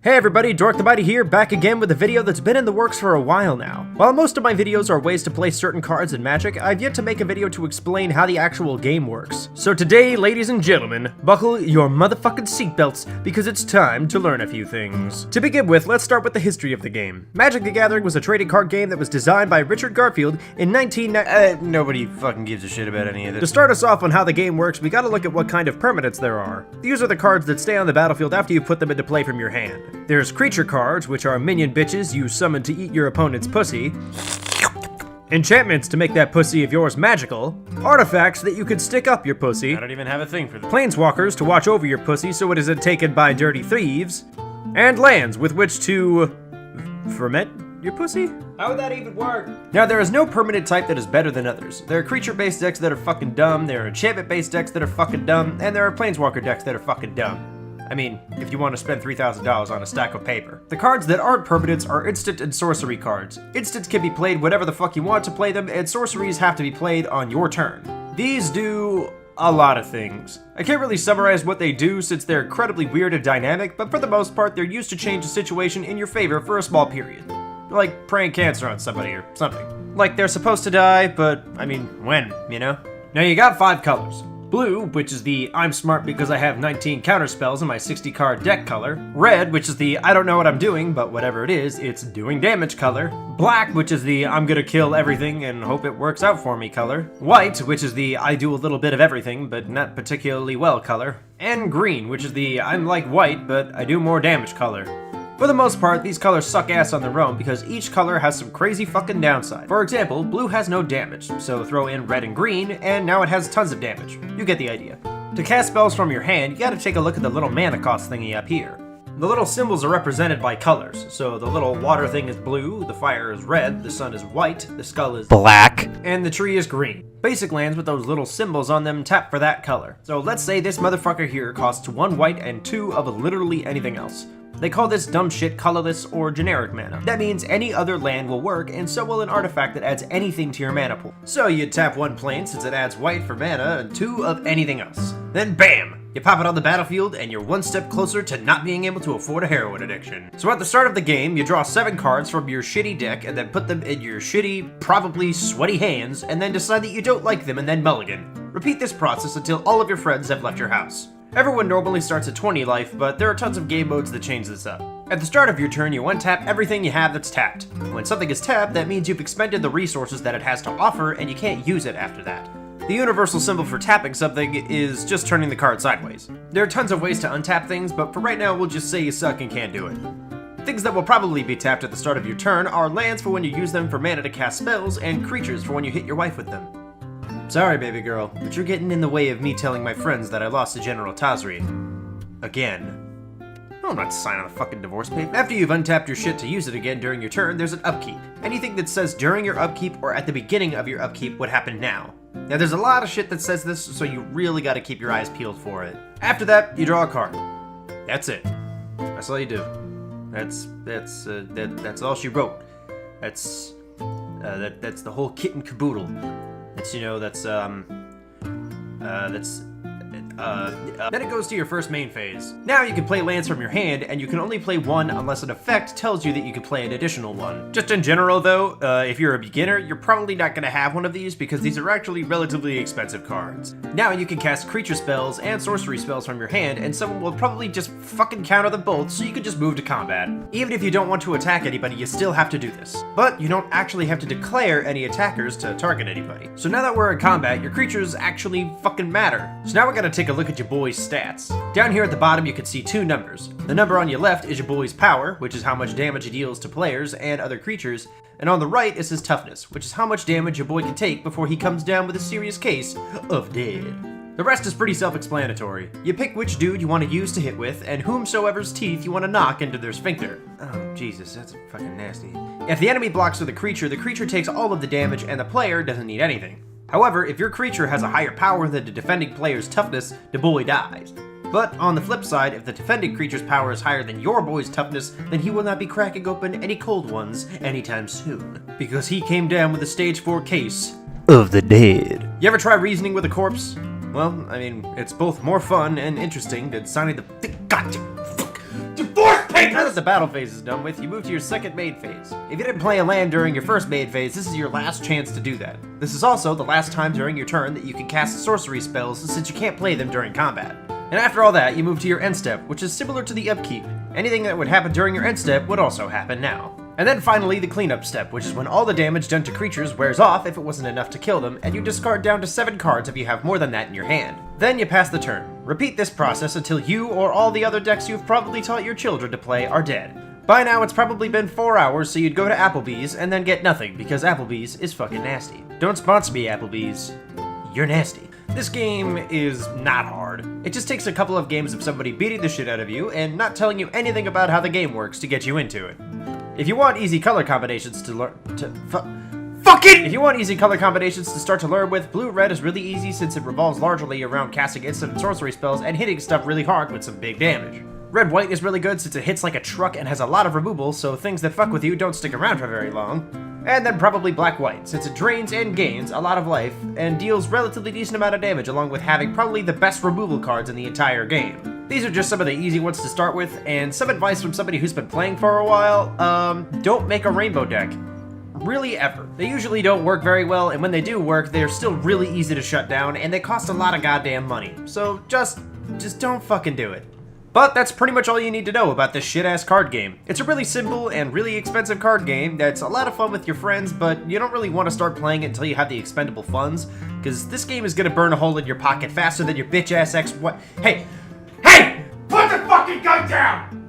Hey everybody, Dork the Mighty here, back again with a video that's been in the works for a while now. While most of my videos are ways to play certain cards in Magic, I've yet to make a video to explain how the actual game works. So today, ladies and gentlemen, buckle your motherfucking seatbelts, because it's time to learn a few things. To begin with, let's start with the history of the game. Magic the Gathering was a trading card game that was designed by Richard Garfield in nobody fucking gives a shit about any of this. To start us off on how the game works, we gotta look at what kind of permanents there are. These are the cards that stay on the battlefield after you put them into play from your hand. There's creature cards, which are minion bitches you summon to eat your opponent's pussy. Enchantments to make that pussy of yours magical. Artifacts that you could stick up your pussy. I don't even have a thing for this. Planeswalkers to watch over your pussy so it isn't taken by dirty thieves. And lands with which to ferment your pussy? How would that even work? Now, there is no permanent type that is better than others. There are creature-based decks that are fucking dumb, there are enchantment-based decks that are fucking dumb, and there are planeswalker decks that are fucking dumb. I mean, if you want to spend $3,000 on a stack of paper. The cards that aren't permanents are instant and sorcery cards. Instants can be played whatever the fuck you want to play them, and sorceries have to be played on your turn. These do a lot of things. I can't really summarize what they do since they're incredibly weird and dynamic, but for the most part, they're used to change a situation in your favor for a small period. Like praying cancer on somebody or something. Like they're supposed to die, but I mean, when, you know? Now you got 5 colors. Blue, which is the I'm smart because I have 19 counterspells in my 60 card deck color. Red, which is the I don't know what I'm doing, but whatever it is, it's doing damage color. Black, which is the I'm gonna kill everything and hope it works out for me color. White, which is the I do a little bit of everything, but not particularly well color. And green, which is the I'm like white, but I do more damage color. For the most part, these colors suck ass on their own because each color has some crazy fucking downside. For example, blue has no damage, so throw in red and green, and now it has tons of damage. You get the idea. To cast spells from your hand, you gotta take a look at the little mana cost thingy up here. The little symbols are represented by colors, so the little water thing is blue, the fire is red, the sun is white, the skull is black, and the tree is green. Basic lands with those little symbols on them tap for that color. So let's say this motherfucker here costs 1 white and 2 of literally anything else. They call this dumb shit colorless or generic mana. That means any other land will work, and so will an artifact that adds anything to your mana pool. So you tap 1 plane since it adds white for mana, and 2 of anything else. Then BAM! You pop it on the battlefield, and you're 1 step closer to not being able to afford a heroin addiction. So at the start of the game, you draw 7 cards from your shitty deck, and then put them in your shitty, probably sweaty hands, and then decide that you don't like them, and then mulligan. Repeat this process until all of your friends have left your house. Everyone normally starts at 20 life, but there are tons of game modes that change this up. At the start of your turn, you untap everything you have that's tapped. When something is tapped, that means you've expended the resources that it has to offer, and you can't use it after that. The universal symbol for tapping something is just turning the card sideways. There are tons of ways to untap things, but for right now, we'll just say you suck and can't do it. Things that will probably be tapped at the start of your turn are lands for when you use them for mana to cast spells, and creatures for when you hit your wife with them. Sorry, baby girl, but you're getting in the way of me telling my friends that I lost to General Tazri. Again. No, I'm not signing a fucking divorce paper. After you've untapped your shit to use it again during your turn, there's an upkeep. Anything that says during your upkeep or at the beginning of your upkeep would happen now. Now, there's a lot of shit that says this, so you really gotta keep your eyes peeled for it. After that, you draw a card. That's it. That's all you do. That's all she wrote. That's the whole kit and caboodle. Then it goes to your first main phase. Now you can play lands from your hand, and you can only play 1 unless an effect tells you that you can play an additional 1. Just in general though, if you're a beginner, you're probably not gonna have one of these because these are actually relatively expensive cards. Now you can cast creature spells and sorcery spells from your hand, and someone will probably just fucking counter them both, so you can just move to combat. Even if you don't want to attack anybody, you still have to do this. But you don't actually have to declare any attackers to target anybody. So now that we're in combat, your creatures actually fucking matter. So now we're gonna take a look at your boy's stats. Down here at the bottom you can see 2 numbers. The number on your left is your boy's power, which is how much damage he deals to players and other creatures, and on the right is his toughness, which is how much damage your boy can take before he comes down with a serious case of dead. The rest is pretty self-explanatory. You pick which dude you want to use to hit with, and whomsoever's teeth you want to knock into their sphincter. Oh, Jesus, that's fucking nasty. If the enemy blocks with the creature takes all of the damage, and the player doesn't need anything. However, if your creature has a higher power than the defending player's toughness, the boy dies. But on the flip side, if the defending creature's power is higher than your boy's toughness, then he will not be cracking open any cold ones anytime soon. Because he came down with a stage 4 case of the dead. You ever try reasoning with a corpse? Well, I mean, it's both more fun and interesting than signing the goddamn divorce papers! as the battle phase is done with, you move to your second main phase. If you didn't play a land during your first main phase, this is your last chance to do that. This is also the last time during your turn that you can cast sorcery spells since you can't play them during combat. And after all that, you move to your end step, which is similar to the upkeep. Anything that would happen during your end step would also happen now. And then finally the cleanup step, which is when all the damage done to creatures wears off if it wasn't enough to kill them, and you discard down to 7 cards if you have more than that in your hand. Then you pass the turn. Repeat this process until you or all the other decks you've probably taught your children to play are dead. By now it's probably been 4 hours, so you'd go to Applebee's and then get nothing, because Applebee's is fucking nasty. Don't sponsor me, Applebee's. You're nasty. This game is not hard. It just takes a couple of games of somebody beating the shit out of you and not telling you anything about how the game works to get you into it. If you want easy color combinations to learn If you want easy color combinations to start to learn with, blue-red is really easy since it revolves largely around casting instant and sorcery spells and hitting stuff really hard with some big damage. Red-white is really good since it hits like a truck and has a lot of removal, so things that fuck with you don't stick around for very long. And then probably black-white, since it drains and gains a lot of life and deals relatively decent amount of damage along with having probably the best removal cards in the entire game. These are just some of the easy ones to start with, and some advice from somebody who's been playing for a while, don't make a rainbow deck. Really ever. They usually don't work very well, and when they do work, they're still really easy to shut down, and they cost a lot of goddamn money. So just don't fucking do it. But that's pretty much all you need to know about this shit-ass card game. It's a really simple and really expensive card game that's a lot of fun with your friends, but you don't really want to start playing it until you have the expendable funds, because this game is gonna burn a hole in your pocket faster than your bitch-ass ex- What? Hey! Hey! Put the fucking gun down!